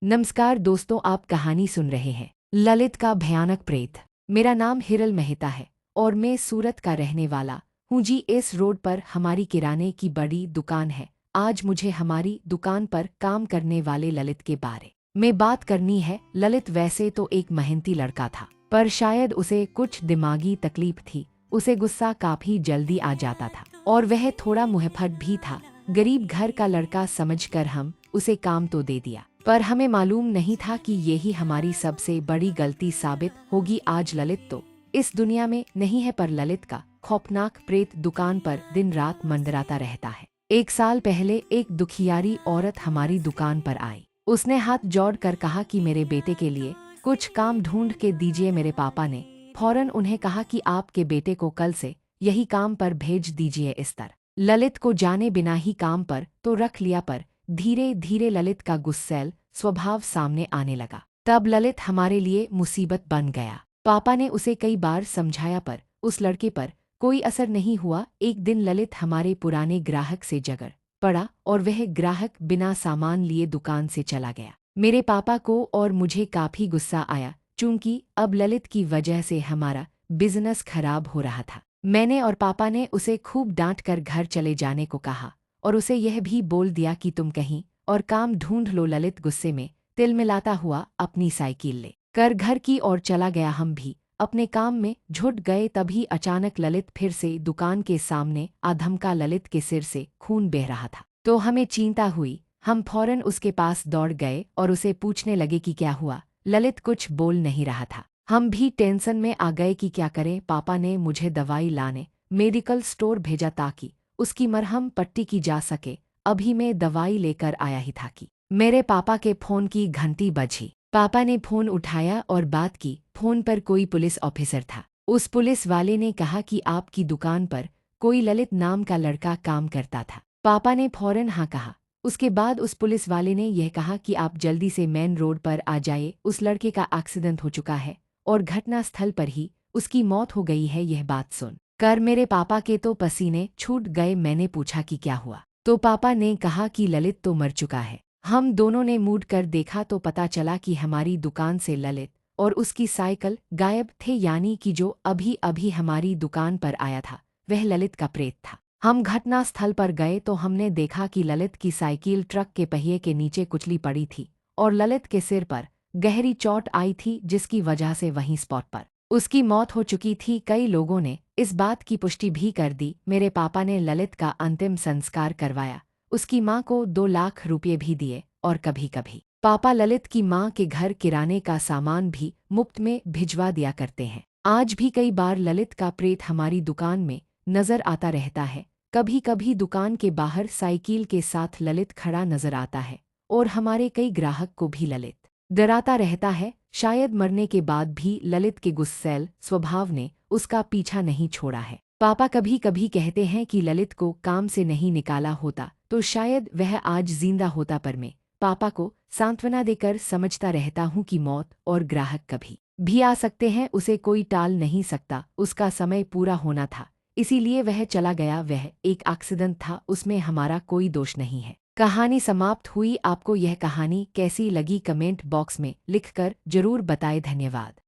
नमस्कार दोस्तों, आप कहानी सुन रहे हैं ललित का भयानक प्रेत। मेरा नाम हिरल मेहता है और मैं सूरत का रहने वाला हूँ जी। इस रोड पर हमारी किराने की बड़ी दुकान है। आज मुझे हमारी दुकान पर काम करने वाले ललित के बारे में बात करनी है। ललित वैसे तो एक मेहनती लड़का था, पर शायद उसे कुछ दिमागी तकलीफ थी। उसे गुस्सा काफी जल्दी आ जाता था और वह थोड़ा मुहफट भी था। गरीब घर का लड़का समझकर हम उसे काम तो दे दिया, पर हमें मालूम नहीं था कि यही हमारी सबसे बड़ी गलती साबित होगी। आज ललित तो इस दुनिया में नहीं है, पर ललित का खौफनाक प्रेत दुकान पर दिन रात मंडराता रहता है। एक साल पहले एक दुखियारी औरत हमारी दुकान पर आई। उसने हाथ जोड़ कर कहा कि मेरे बेटे के लिए कुछ काम ढूंढ के दीजिए। मेरे पापा ने फौरन उन्हें कहा कि आपके बेटे को कल से यही काम पर भेज दीजिए। इस तरह ललित को जाने बिना ही काम पर तो रख लिया, पर धीरे धीरे ललित का गुस्सैल स्वभाव सामने आने लगा। तब ललित हमारे लिए मुसीबत बन गया। पापा ने उसे कई बार समझाया, पर उस लड़के पर कोई असर नहीं हुआ। एक दिन ललित हमारे पुराने ग्राहक से झगड़ पड़ा और वह ग्राहक बिना सामान लिए दुकान से चला गया। मेरे पापा को और मुझे काफी गुस्सा आया, चूंकि अब ललित की वजह से हमारा बिजनेस खराब हो रहा था। मैंने और पापा ने उसे खूब डांट कर घर चले जाने को कहा और उसे यह भी बोल दिया कि तुम कहीं और काम ढूंढ लो। ललित गुस्से में तिलमिलाता हुआ अपनी साइकिल ले कर घर की ओर चला गया। हम भी अपने काम में जुट गए। तभी अचानक ललित फिर से दुकान के सामने आ धमका। ललित के सिर से खून बह रहा था तो हमें चिंता हुई। हम फौरन उसके पास दौड़ गए और उसे पूछने लगे कि क्या हुआ। ललित कुछ बोल नहीं रहा था। हम भी टेंशन में आ गए कि क्या करें। पापा ने मुझे दवाई लाने मेडिकल स्टोर भेजा ताकि उसकी मरहम पट्टी की जा सके। अभी मैं दवाई लेकर आया ही था कि मेरे पापा के फोन की घंटी बजी। पापा ने फोन उठाया और बात की। फोन पर कोई पुलिस ऑफिसर था। उस पुलिस वाले ने कहा कि आपकी दुकान पर कोई ललित नाम का लड़का काम करता था। पापा ने फौरन हाँ कहा। उसके बाद उस पुलिस वाले ने यह कहा कि आप जल्दी से मेन रोड पर आ जाइए। उस लड़के का एक्सीडेंट हो चुका है और घटना स्थल पर ही उसकी मौत हो गई है। यह बात सुन कर मेरे पापा के तो पसीने छूट गए। मैंने पूछा कि क्या हुआ, तो पापा ने कहा कि ललित तो मर चुका है। हम दोनों ने मुड़ कर देखा तो पता चला कि हमारी दुकान से ललित और उसकी साइकिल गायब थे, यानी कि जो अभी अभी हमारी दुकान पर आया था वह ललित का प्रेत था। हम घटना स्थल पर गए तो हमने देखा कि ललित की साइकिल ट्रक के पहिए के नीचे कुचली पड़ी थी और ललित के सिर पर गहरी चोट आई थी, जिसकी वजह से वहीं स्पॉट पर उसकी मौत हो चुकी थी। कई लोगों ने इस बात की पुष्टि भी कर दी। मेरे पापा ने ललित का अंतिम संस्कार करवाया, उसकी मां को 2 लाख रुपये भी दिए और कभी कभी पापा ललित की मां के घर किराने का सामान भी मुफ्त में भिजवा दिया करते हैं। आज भी कई बार ललित का प्रेत हमारी दुकान में नजर आता रहता है। कभी कभी दुकान के बाहर साइकिल के साथ ललित खड़ा नजर आता है और हमारे कई ग्राहक को भी ललित डराता रहता है। शायद मरने के बाद भी ललित के गुस्सैल स्वभाव ने उसका पीछा नहीं छोड़ा है। पापा कभी कभी कहते हैं कि ललित को काम से नहीं निकाला होता तो शायद वह आज जिंदा होता, पर मैं पापा को सांत्वना देकर समझता रहता हूँ कि मौत और ग्राहक कभी भी आ सकते हैं, उसे कोई टाल नहीं सकता। उसका समय पूरा होना था, इसीलिए वह चला गया। वह एक एक्सीडेंट था, उसमें हमारा कोई दोष नहीं है। कहानी समाप्त हुई। आपको यह कहानी कैसी लगी कमेंट बॉक्स में लिखकर जरूर बताएं। धन्यवाद।